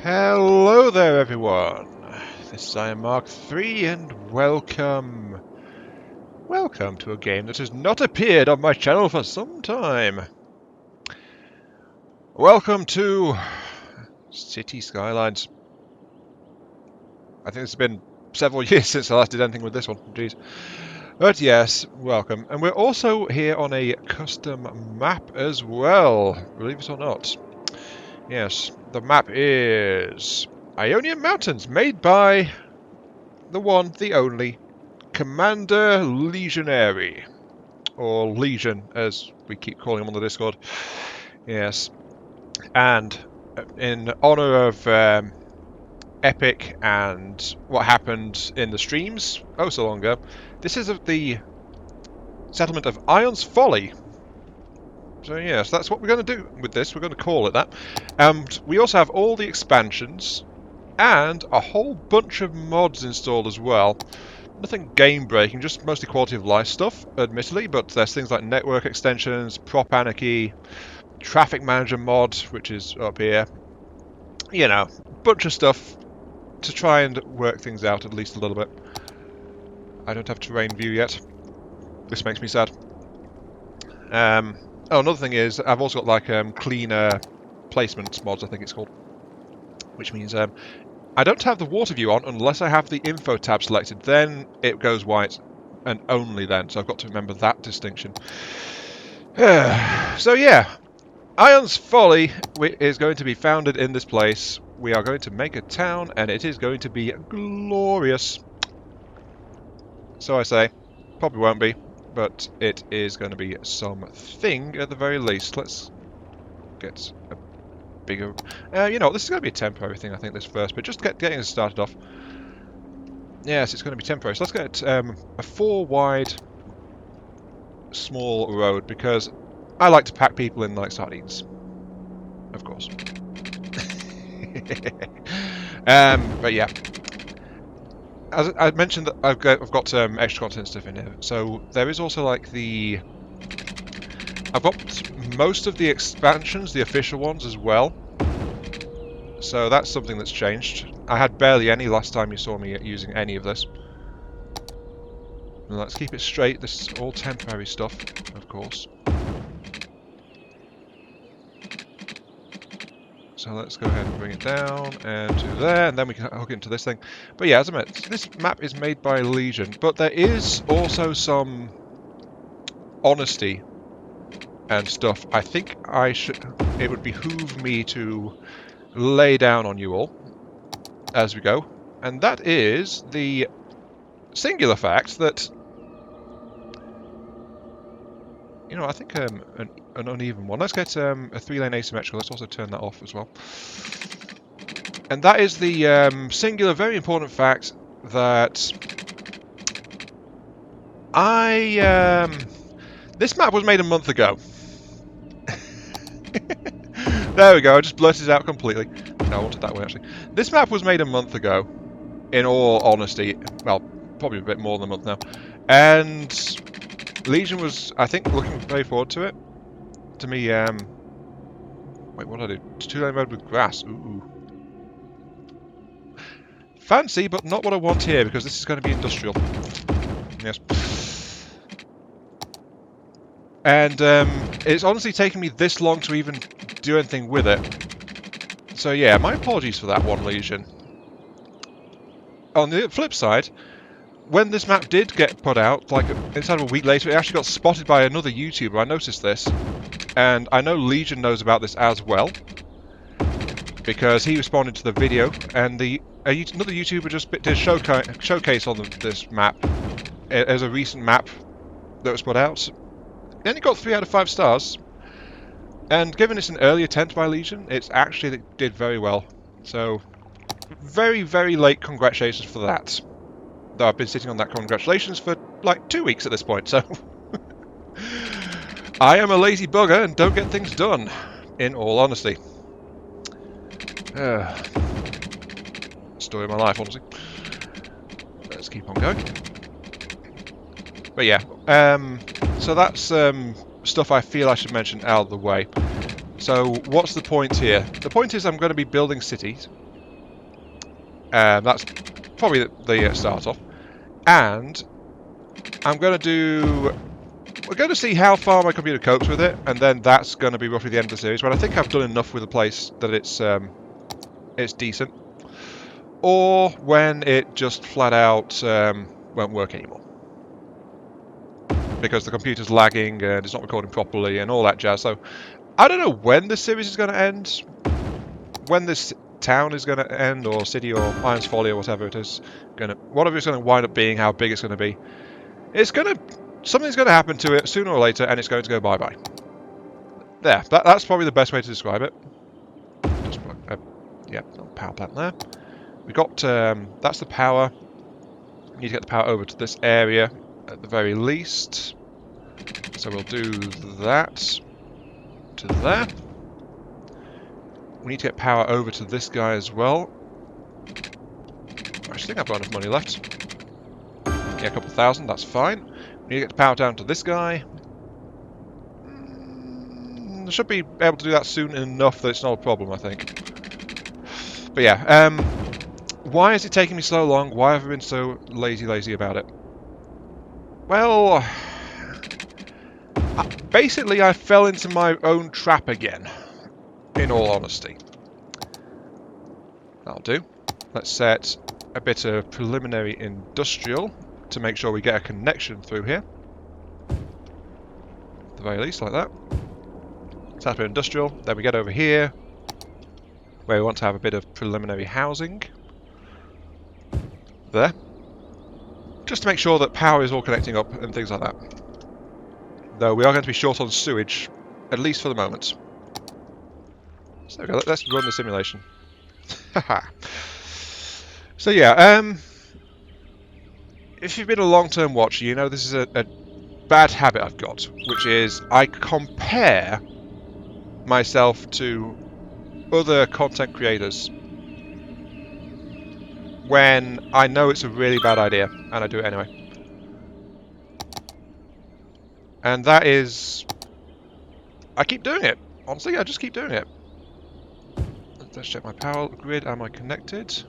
Hello there everyone, this is Iron Mark 3 and welcome to a game that has not appeared on my channel for some time. Welcome to City Skylines. I think it's been several years since I last did anything with this one, jeez. But yes, welcome. And we're also here on a custom map as well, believe it or not. Yes, the map is Aiyonian Mountains, made by the one, the only, Commander Legionaire. Or Legion, as we keep calling him on the Discord. Yes. And in honor of Epic and what happened in the streams, oh so long ago, this is of the settlement of Ion's Folly. So yes, that's what we're going to do with this. We're going to call it that. And we also have all the expansions and a whole bunch of mods installed as well. Nothing game-breaking, just mostly quality-of-life stuff, admittedly, but there's things like network extensions, prop anarchy, traffic manager mod, which is up here. You know, bunch of stuff to try and work things out at least a little bit. I don't have terrain view yet. This makes me sad. Oh, another thing is, I've also got like cleaner placements mods, I think it's called. Which means I don't have the water view on unless I have the info tab selected. Then it goes white, and only then. So I've got to remember that distinction. So yeah, Ion's Folly is going to be founded in this place. We are going to make a town, and it is going to be glorious. So I say, probably won't be, but it is going to be something at the very least. Let's get a bigger... you know, this is going to be a temporary thing, I think, this first, but just getting us started off. Yes, it's going to be temporary. So let's get a 4-wide small road, because I like to pack people in like sardines. Of course. But yeah. As I mentioned, that I've got extra content stuff in here. So there is also like the... I've got most of the expansions, the official ones as well. So that's something that's changed. I had barely any last time you saw me using any of this. And let's keep it straight. This is all temporary stuff, of course. So let's go ahead and bring it down and to there, and then we can hook into this thing. But yeah, as I mentioned, this map is made by Legion, but there is also some honesty and stuff. I think it would behoove me to lay down on you all as we go, and that is the singular fact that, you know, I think an uneven one. Let's get a 3-lane asymmetrical. Let's also turn that off as well. And that is the singular, very important fact that this map was made a month ago. There we go, I just blurted it out completely. No, I wanted that way actually. This map was made a month ago, in all honesty. Well, probably a bit more than a month now. And Legion was, I think, looking very forward to it. To me, wait, what did I do? 2-lane road with grass. Ooh. Fancy, but not what I want here, because this is going to be industrial. Yes. And it's honestly taken me this long to even do anything with it. So yeah, my apologies for that one, Legion. On the flip side, when this map did get put out, like inside of a week later, it actually got spotted by another YouTuber. I noticed this. And I know Legion knows about this as well, because he responded to the video, and another YouTuber just did a showcase on this map as a recent map that was put out. It only got 3 out of 5 stars, and given it's an early attempt by Legion, it's actually did very well. So, very, very late congratulations for that. Though I've been sitting on that congratulations for like 2 weeks at this point, so... I am a lazy bugger and don't get things done, in all honesty. Story of my life, honestly. Let's keep on going. But yeah, so that's stuff I feel I should mention out of the way. So what's the point here? The point is I'm going to be building cities, That's probably the start off. And I'm going to do... We're going to see how far my computer copes with it, and then that's going to be roughly the end of the series. But I think I've done enough with the place that it's decent. Or when it just flat out won't work anymore. Because the computer's lagging and it's not recording properly and all that jazz. So I don't know when this series is going to end. When this town is going to end, or city, or Irons Folly, or whatever it is. Whatever it's going to wind up being, how big it's going to be. Something's going to happen to it sooner or later, and it's going to go bye-bye. There. That's probably the best way to describe it. Just yeah, power plant there. We got that's the power. We need to get the power over to this area at the very least. So we'll do that to there. We need to get power over to this guy as well. I actually think I've got enough money left. Yeah, a couple thousand, that's fine. We need to get the power down to this guy. I should be able to do that soon enough that it's not a problem, I think. But yeah, why is it taking me so long? Why have I been so lazy about it? Well, basically I fell into my own trap again, in all honesty. That'll do. Let's set a bit of preliminary industrial to make sure we get a connection through here. At the very least, like that. Set up industrial, then we get over here, where we want to have a bit of preliminary housing. There. Just to make sure that power is all connecting up and things like that. Though we are going to be short on sewage, at least for the moment. So there we go, let's run the simulation. So yeah, if you've been a long-term watcher, you know this is a bad habit I've got, which is I compare myself to other content creators when I know it's a really bad idea, and I do it anyway. And that is... I keep doing it. Honestly, I just keep doing it. Let's check my power grid. Am I connected?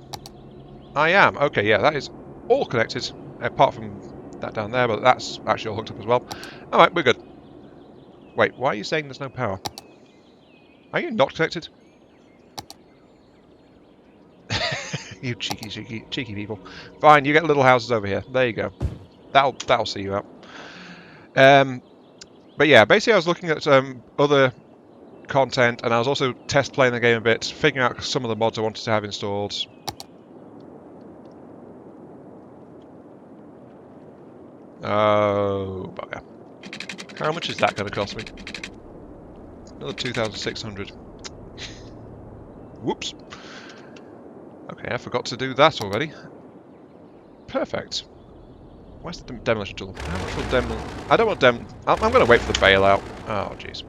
I am. Okay, yeah, that is all connected, apart from that down there, but that's actually all hooked up as well. Alright, we're good. Wait, why are you saying there's no power? Are you not connected? You cheeky people. Fine, you get little houses over here. There you go. That'll see you out. But yeah, basically I was looking at other content, and I was also test playing the game a bit, figuring out some of the mods I wanted to have installed. Oh, bugger. How much is that going to cost me? Another 2,600. Whoops. Okay, I forgot to do that already. Perfect. Where's the demolition tool? How much will I don't want I'm going to wait for the bailout. Oh, jeez.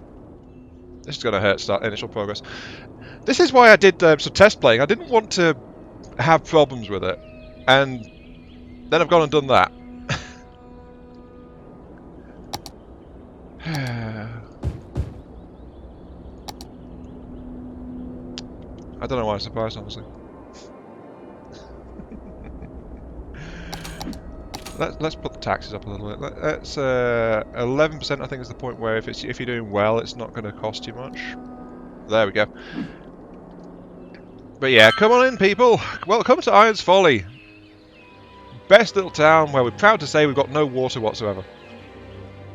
This is going to hurt start initial progress. This is why I did some test playing. I didn't want to have problems with it. And then I've gone and done that. I don't know why I'm surprised, honestly. Let's put the taxes up a little bit. Let's 11%. I think is the point where if you're doing well, it's not going to cost you much. There we go. But yeah, come on in, people. Welcome to Irons Folly. Best little town where we're proud to say we've got no water whatsoever,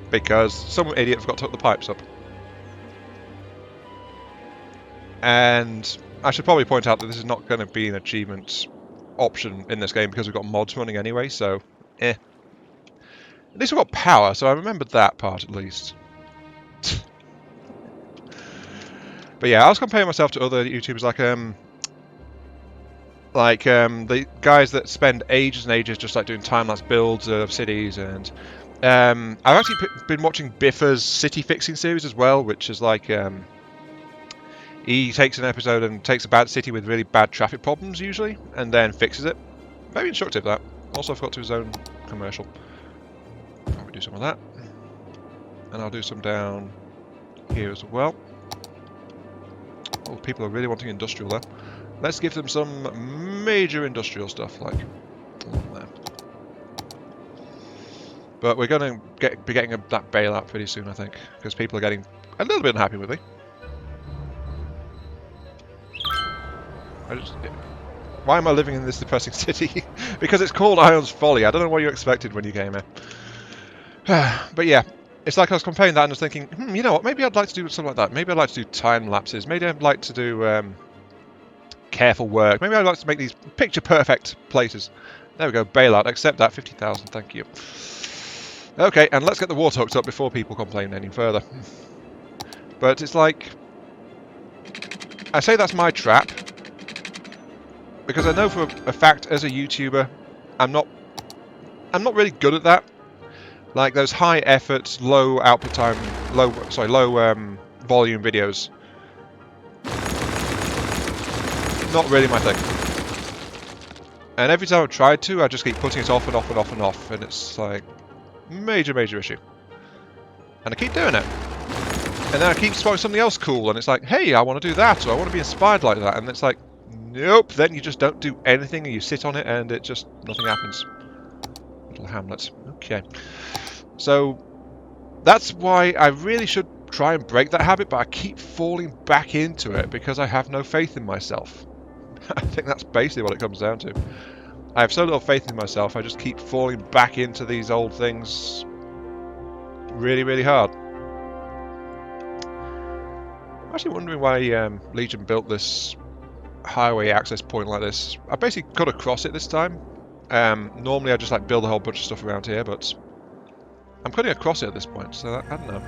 because some idiot forgot to hook the pipes up. And I should probably point out that this is not going to be an achievement option in this game because we've got mods running anyway, so At least we've got power, so I remembered that part at least. But yeah, I was comparing myself to other YouTubers like the guys that spend ages and ages just like doing time-lapse builds of cities, and I've actually been watching Biffa's city fixing series as well, which is like he takes an episode and takes a bad city with really bad traffic problems usually, and then fixes it. Very instructive, that. Also forgot to his own commercial. Probably do some of that. And I'll do some down here as well. Oh, people are really wanting industrial there. Let's give them some major industrial stuff, like along there. But we're going to be getting that bailout pretty soon, I think, because people are getting a little bit unhappy with me. Why am I living in this depressing city? Because it's called Ion's Folly. I don't know what you expected when you came here. But yeah, it's like I was comparing that and I was thinking, you know what, maybe I'd like to do something like that. Maybe I'd like to do time lapses. Maybe I'd like to do careful work. Maybe I'd like to make these picture-perfect places. There we go, bailout. Accept that, 50,000, thank you. Okay, and let's get the water hooked up before people complain any further. But it's like, I say that's my trap, because I know for a fact as a YouTuber, I'm not really good at that. Like those high effort, low output time, low volume videos. Not really my thing. And every time I've tried to, I just keep putting it off and off and off and off, and it's like major issue. And I keep doing it. And then I keep spotting something else cool, and it's like, hey, I want to do that, or I want to be inspired like that, and it's like, nope, then you just don't do anything, and you sit on it, and it just, nothing happens. Little hamlet. Okay. So, that's why I really should try and break that habit, but I keep falling back into it, because I have no faith in myself. I think that's basically what it comes down to. I have so little faith in myself, I just keep falling back into these old things really hard. I'm actually wondering why Legion built this highway access point like this. I basically cut across it this time. Normally I just like build a whole bunch of stuff around here, but I'm cutting across it at this point, so I don't know.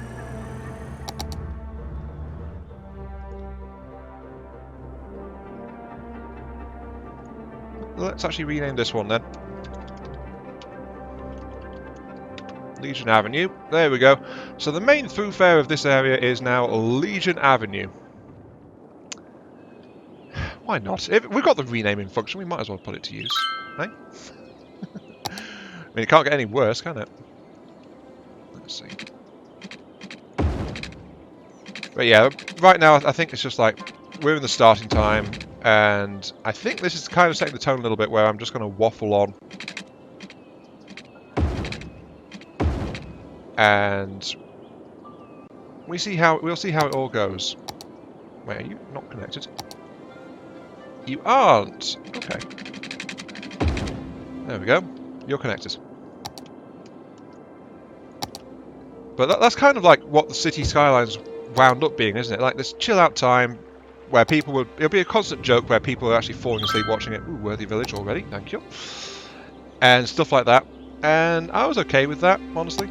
Let's actually rename this one then. Legion Avenue. There we go. So the main thoroughfare of this area is now Legion Avenue. Why not? If we've got the renaming function, we might as well put it to use, right? I mean, it can't get any worse, can it? Let's see. But yeah, right now I think it's just like we're in the starting time, and I think this is kind of setting the tone a little bit where I'm just going to waffle on. And we'll see how it all goes. Wait, are you not connected? You aren't. Okay. There we go. You're connected. But that's kind of like what the city skylines wound up being, isn't it? Like this chill out time where people would. It'll be a constant joke where people are actually falling asleep watching it. Ooh, worthy village already. Thank you. And stuff like that. And I was okay with that, honestly.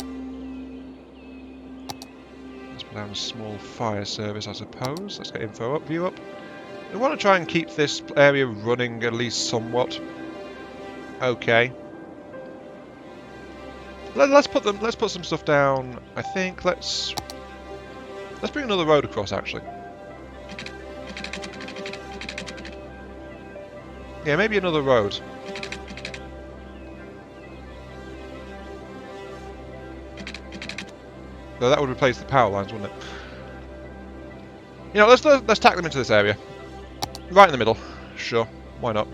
Down a small fire service, I suppose. Let's get info up, view up. We want to try and keep this area running at least somewhat. Okay. Let's put some stuff down. I think let's bring another road across actually. Yeah, maybe another road. Though that would replace the power lines, wouldn't it? You know, let's tack them into this area. Right in the middle. Sure, why not?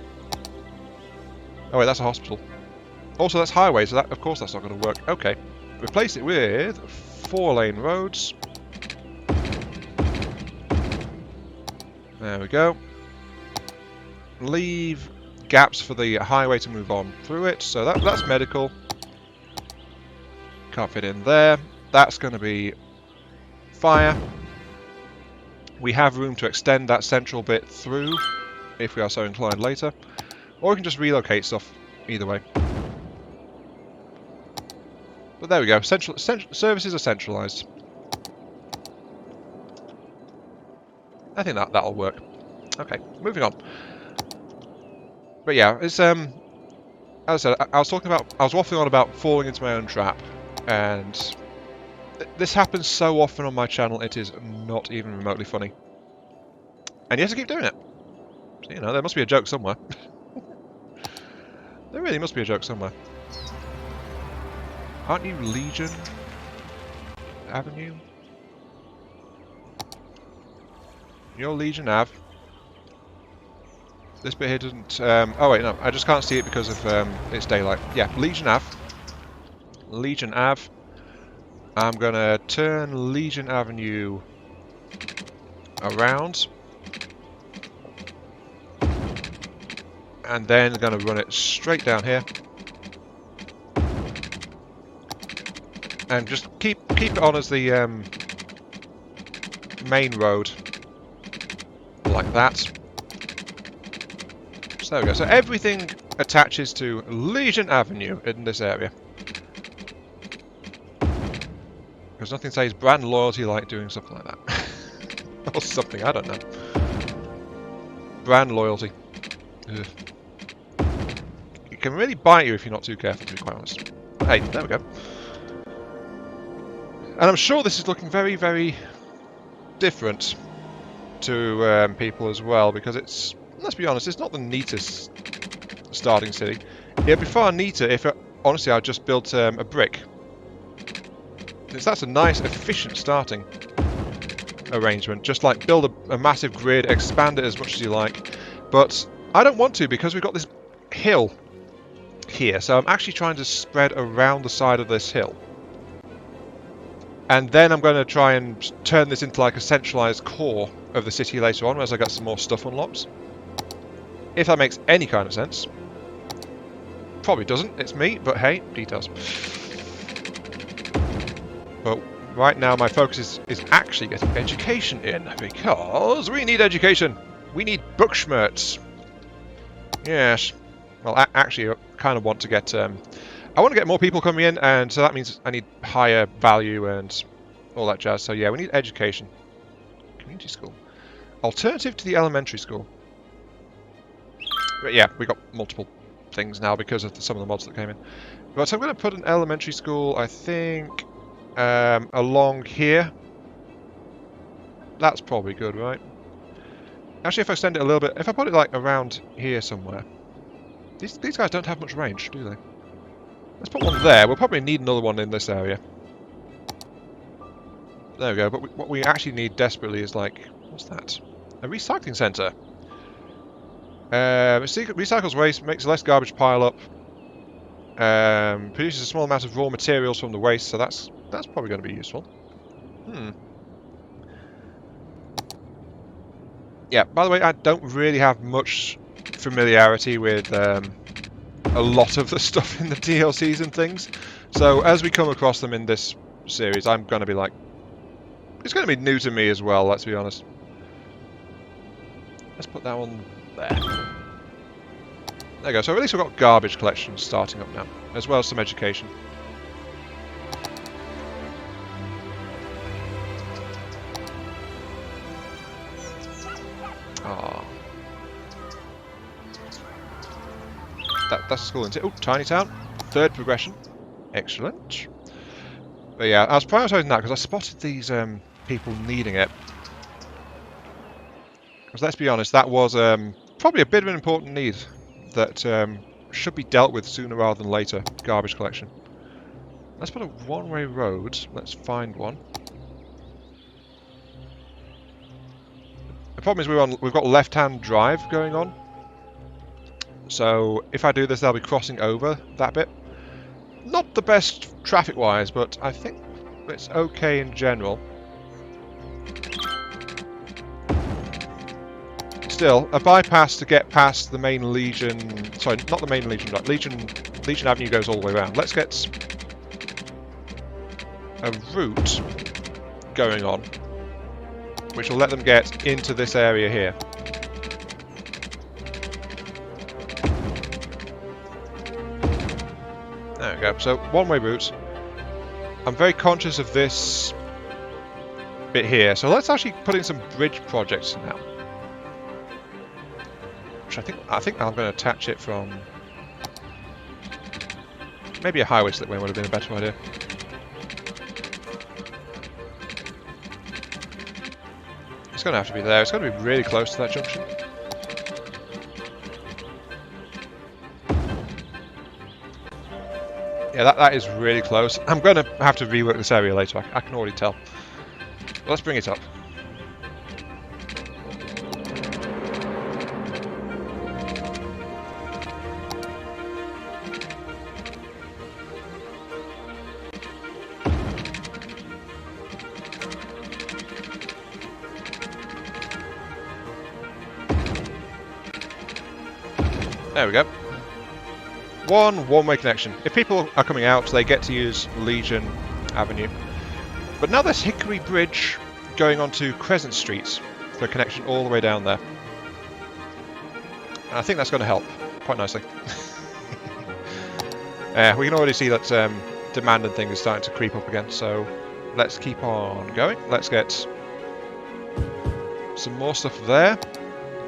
Oh wait, that's a hospital. Also, that's highway, so that, of course that's not going to work. Okay. Replace it with 4-lane roads. There we go. Leave gaps for the highway to move on through it. So that's medical. Can't fit in there. That's going to be fire. We have room to extend that central bit through, if we are so inclined later. Or we can just relocate stuff, either way. But there we go, services are centralised. I think that'll work. Okay, moving on. But yeah, it's as I said, I was waffling on about falling into my own trap, and this happens so often on my channel, it is not even remotely funny. And yet I keep doing it. So, you know, there must be a joke somewhere. There really must be a joke somewhere. Aren't you Legion Avenue? You're Legion Ave. This bit here doesn't... oh wait, no, I just can't see it because of it's daylight. Yeah, Legion Ave. Legion Ave. I'm going to turn Legion Avenue around. And then going to run it straight down here. And just keep it on as the main road. Like that. So there we go. So everything attaches to Legion Avenue in this area. Because nothing says brand loyalty like doing something like that. Or something, I don't know. Brand loyalty. Ugh. It can really bite you if you're not too careful, to be quite honest. But hey, there we go. And I'm sure this is looking very, very different to people as well, because it's, let's be honest, it's not the neatest starting city. It'd be far neater if, honestly, I just built a brick. Because that's a nice, efficient starting arrangement. Just like build a massive grid, expand it as much as you like. But I don't want to, because we've got this hill here. So I'm actually trying to spread around the side of this hill. And then I'm going to try and turn this into like a centralized core of the city later on, as I get some more stuff unlocked. If that makes any kind of sense. Probably doesn't, it's me, but hey, details. But right now my focus is actually getting education in, because we need education. We need bookschmerz. Yes. Well, actually, I kind of want to get... I want to get more people coming in, and so that means I need higher value and all that jazz. So yeah, we need education. Community school. Alternative to the elementary school. But yeah, we got multiple things now because of some of the mods that came in. But so I'm going to put an elementary school, I think, along here. That's probably good, right? Actually, if I extend it a little bit, if I put it like around here somewhere. These guys don't have much range, do they? Let's put one there. We'll probably need another one in this area. There we go. But what we actually need desperately is like... What's that? A recycling centre. Recycles waste, makes less garbage pile up. Produces a small amount of raw materials from the waste, so that's probably going to be useful. Yeah, by the way, I don't really have much familiarity with a lot of the stuff in the DLCs and things. So as we come across them in this series, I'm going to be like... It's going to be new to me as well, let's be honest. Let's put that one there. There you go. So at least we've got garbage collection starting up now, as well as some education. Ah. That's a school, isn't it? Oh, tiny town. Third progression. Excellent. But yeah, I was prioritising that because I spotted these people needing it. Because let's be honest, that was probably a bit of an important need that should be dealt with sooner rather than later. Garbage collection. Let's put a one-way road. Let's find one. The problem is we've got left-hand drive going on. So if I do this, they'll be crossing over that bit. Not the best traffic-wise, but I think it's okay in general. Still, a bypass to get past the main Legion... Sorry, not the main Legion, right? Legion Avenue goes all the way around. Let's get a route going on, which will let them get into this area here. There we go. So, one-way route. I'm very conscious of this bit here. So let's actually put in some bridge projects now. Which I think I'm going to attach it from... Maybe a highway slipway would have been a better idea. It's going to have to be there. It's going to be really close to that junction. Yeah, that is really close. I'm going to have to rework this area later. I can already tell. But let's bring it up. There we go. One-way connection. If people are coming out, they get to use Legion Avenue. But now there's Hickory Bridge going onto Crescent Street for a connection all the way down there. And I think that's going to help quite nicely. We can already see that demand and thing is starting to creep up again, so let's keep on going. Let's get some more stuff there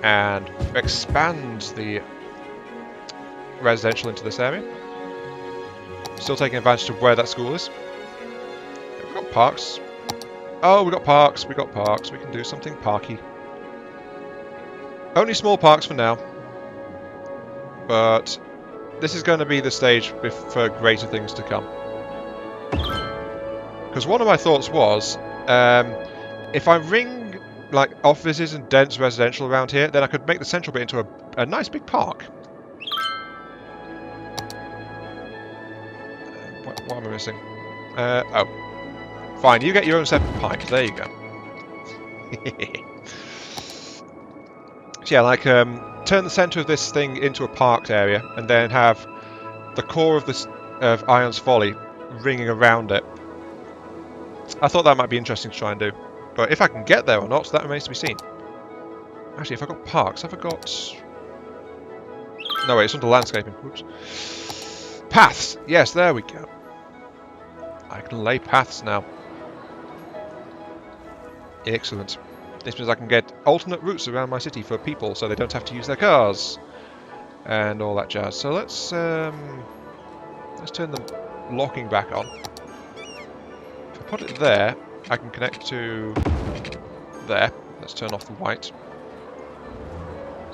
and expand the residential into this area. Still taking advantage of where that school is. We've got parks. Oh, we got parks. We got parks. We can do something parky. Only small parks for now. But this is going to be the stage for greater things to come. Because one of my thoughts was, if I ring like offices and dense residential around here, then I could make the central bit into a nice big park. What am I missing? Oh. Fine, you get your own separate pike. There you go. So yeah, like, turn the centre of this thing into a parked area, and then have the core of this of Ion's Folly ringing around it. I thought that might be interesting to try and do. But if I can get there or not, that remains to be seen. Actually, if I've got parks, have I got... No, wait, it's under landscaping. Whoops. Paths! Yes, there we go. I can lay paths now. Excellent. This means I can get alternate routes around my city for people so they don't have to use their cars. And all that jazz. So let's turn the locking back on. If I put it there, I can connect to there. Let's turn off the white.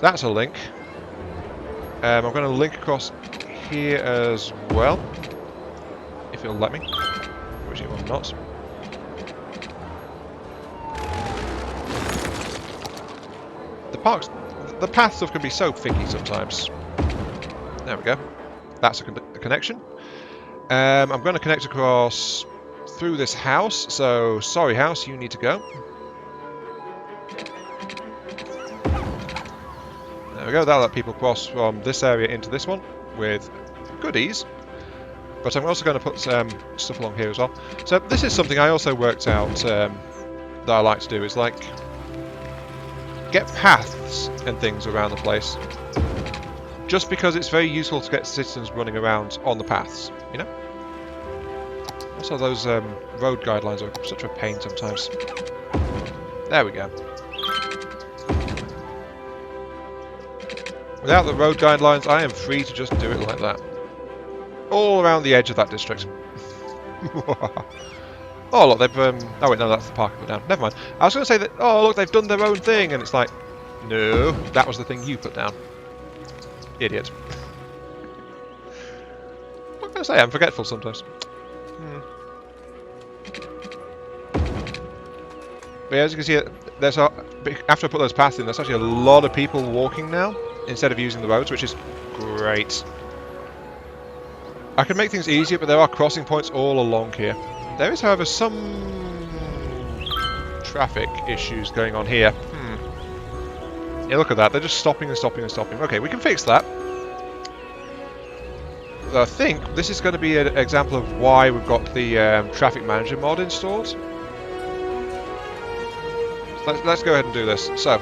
That's a link. I'm going to link across here as well, if it'll let me, which it will not. The path stuff can be so ficky sometimes. There we go. That's a connection. I'm going to connect across through this house, so sorry house, you need to go. There we go, that'll let people cross from this area into this one with good ease. But I'm also going to put some stuff along here as well. So this is something I also worked out that I like to do, is like get paths and things around the place. Just because it's very useful to get citizens running around on the paths, you know? Also those road guidelines are such a pain sometimes. There we go. Without the road guidelines, I am free to just do it like that. All around the edge of that district. Oh look, they've oh wait, no, that's the park I put down. Never mind. I was going to say that, oh look, they've done their own thing, and it's like, no, that was the thing you put down. Idiot. What can I say? I'm forgetful sometimes. But yeah, as you can see, there's after I put those paths in, there's actually a lot of people walking now instead of using the roads, which is great. I can make things easier, but there are crossing points all along here. There is, however, some traffic issues going on here. Yeah, look at that. They're just stopping and stopping and stopping. Okay, we can fix that. I think this is going to be an example of why we've got the traffic manager mod installed. So let's go ahead and do this. So,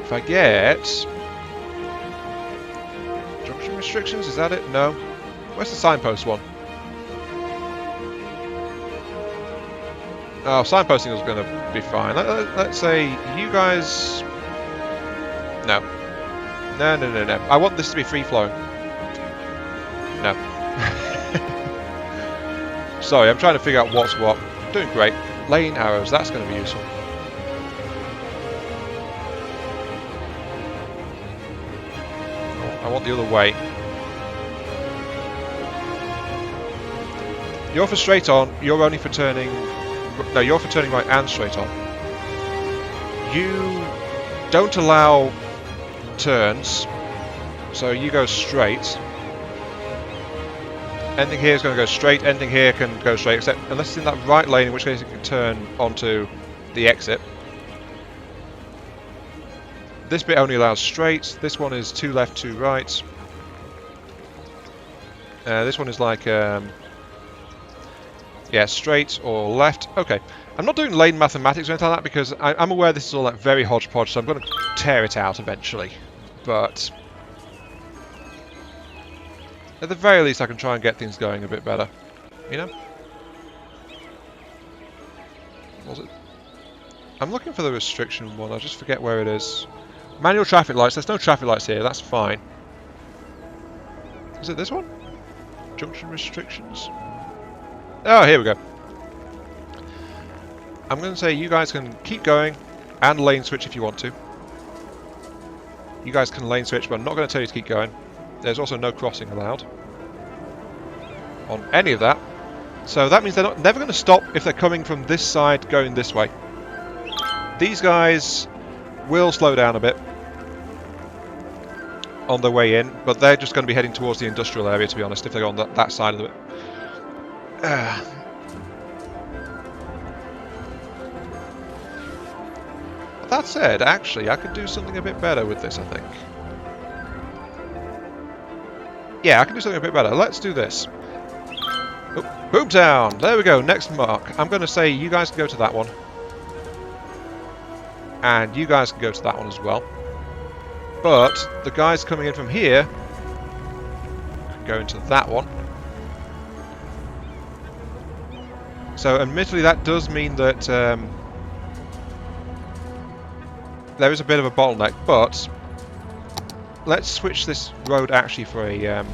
if I get junction restrictions, is that it? No. Where's the signpost one? Oh, signposting is going to be fine. Let's say you guys... No. No, no, no, no. I want this to be free-flowing. No. Sorry, I'm trying to figure out what's what. Doing great. Lane arrows, that's going to be useful. I want the other way. You're for straight on, you're only for turning... No, you're for turning right and straight on. You don't allow turns, so you go straight. Anything here is going to go straight, anything here can go straight, except unless it's in that right lane, in which case it can turn onto the exit. This bit only allows straight. This one is 2 left, 2 right. This one is like, yeah, straight or left. Okay. I'm not doing lane mathematics or anything like that because I'm aware this is all like very hodgepodge, so I'm going to tear it out eventually. But at the very least, I can try and get things going a bit better. You know? What was it? I'm looking for the restriction one. I just forget where it is. Manual traffic lights. There's no traffic lights here. That's fine. Is it this one? Junction restrictions. Oh, here we go. I'm going to say you guys can keep going and lane switch if you want to. You guys can lane switch, but I'm not going to tell you to keep going. There's also no crossing allowed on any of that. So that means they're never going to stop if they're coming from this side going this way. These guys will slow down a bit on their way in, but they're just going to be heading towards the industrial area, to be honest, if they're on that side of it. That said, actually, I could do something a bit better with this, I think. Yeah, I can do something a bit better. Let's do this. Oh, Boomtown! There we go, next mark. I'm going to say you guys can go to that one. And you guys can go to that one as well. But the guys coming in from here can go into that one. So admittedly that does mean that there is a bit of a bottleneck, but let's switch this road actually for an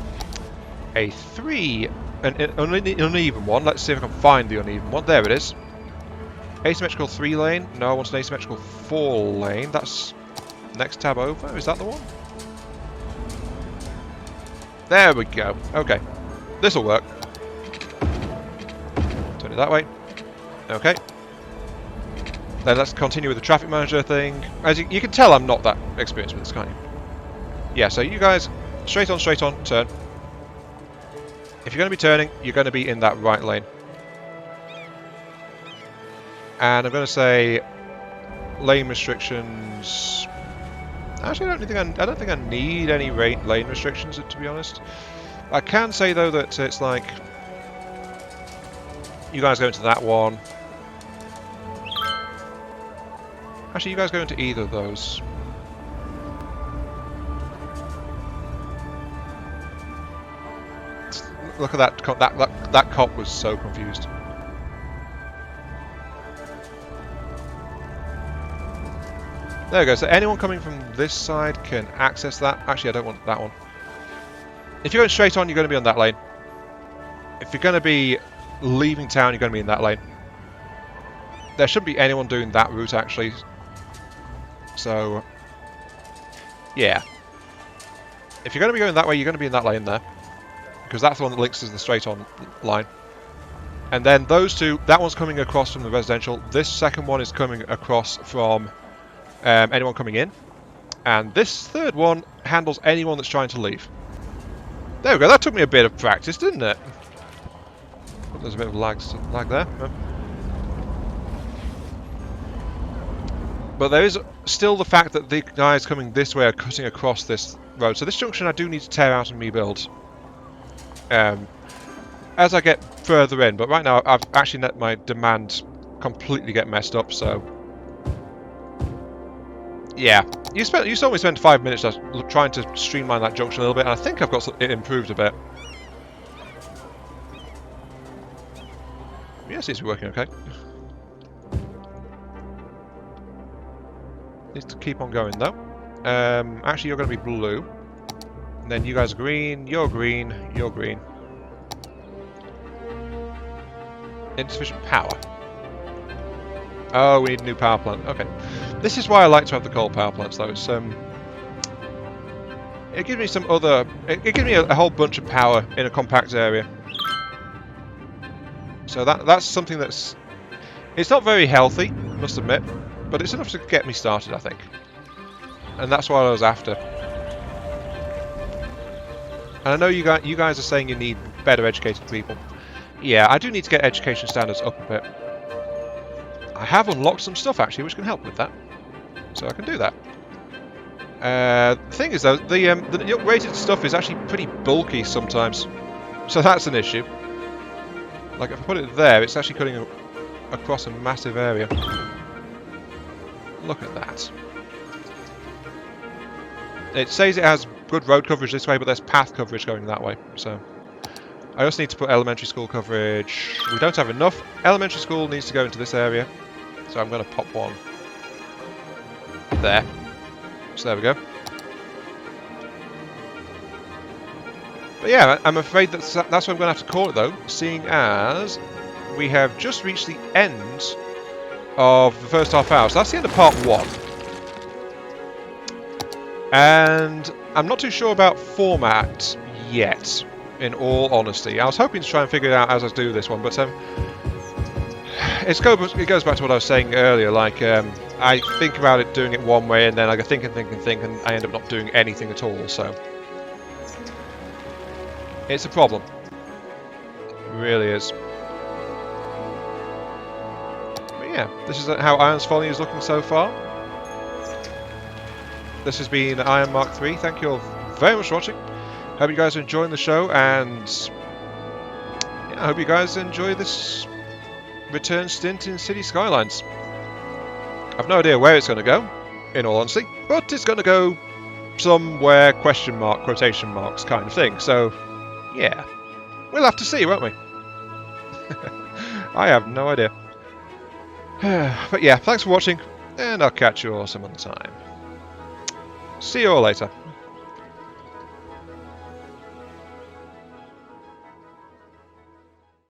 uneven one. Let's see if I can find the uneven one. There it is. Asymmetrical 3 lane. No, I want an asymmetrical 4 lane. That's next tab over. Is that the one? There we go. Okay. This'll work. Turn it that way. Okay. Then let's continue with the traffic manager thing. As you can tell, I'm not that experienced with this, can't you? Yeah, so you guys, straight on, turn. If you're going to be turning, you're going to be in that right lane. And I'm going to say lane restrictions. Actually, I don't think I need any lane restrictions, to be honest. I can say though that it's like you guys go into that one. Actually, you guys go into either of those. Look at that. That cop was so confused. There we go. So anyone coming from this side can access that. Actually, I don't want that one. If you're going straight on, you're going to be on that lane. If you're going to be leaving town, you're going to be in that lane. There shouldn't be anyone doing that route, actually. So, yeah. If you're going to be going that way, you're going to be in that lane there. Because that's the one that links to the straight-on line. And then those two, that one's coming across from the residential. This second one is coming across from anyone coming in. And this third one handles anyone that's trying to leave. There we go, that took me a bit of practice, didn't it? There's a bit of lag there. But there is still the fact that the guys coming this way are cutting across this road. So this junction I do need to tear out and rebuild. As I get further in, but right now I've actually let my demand completely get messed up, so yeah. You saw me spend 5 minutes just trying to streamline that junction a little bit, and I think I've got it improved a bit. Yeah, it seems to be working okay. Needs to keep on going though. Actually, you're going to be blue. And then you guys are green, you're green, you're green. Insufficient power. Oh, we need a new power plant. Okay. This is why I like to have the coal power plants though. It's it gives me some other... It gives me a whole bunch of power in a compact area. So that's something that's... It's not very healthy, must admit. But it's enough to get me started, I think. And that's what I was after. And I know you guys are saying you need better educated people. Yeah, I do need to get education standards up a bit. I have unlocked some stuff actually which can help with that. So I can do that. The thing is though, the upgraded stuff is actually pretty bulky sometimes, so that's an issue. Like if I put it there, it's actually cutting across a massive area. Look at that. It says it has good road coverage this way, but there's path coverage going that way. So I also need to put elementary school coverage. We don't have enough. Elementary school needs to go into this area, so I'm going to pop one there. So there we go. But yeah, I'm afraid that's what I'm going to have to call it though, seeing as we have just reached the end of the first half hour. So that's the end of part 1. And I'm not too sure about format yet, in all honesty. I was hoping to try and figure it out as I do this one, but it goes back to what I was saying earlier. Like, I think about it doing it one way, and then I go think, and I end up not doing anything at all. So it's a problem. It really is. But yeah, this is how Ion's Folly is looking so far. This has been Iron Mark 3. Thank you all very much for watching. Hope you guys are enjoying the show, and yeah, I hope you guys enjoy this return stint in City Skylines. I've no idea where it's going to go, in all honesty, but it's going to go somewhere question mark, quotation marks kind of thing. So yeah, we'll have to see, won't we? I have no idea. But yeah, thanks for watching, and I'll catch you all some other time. See you all later.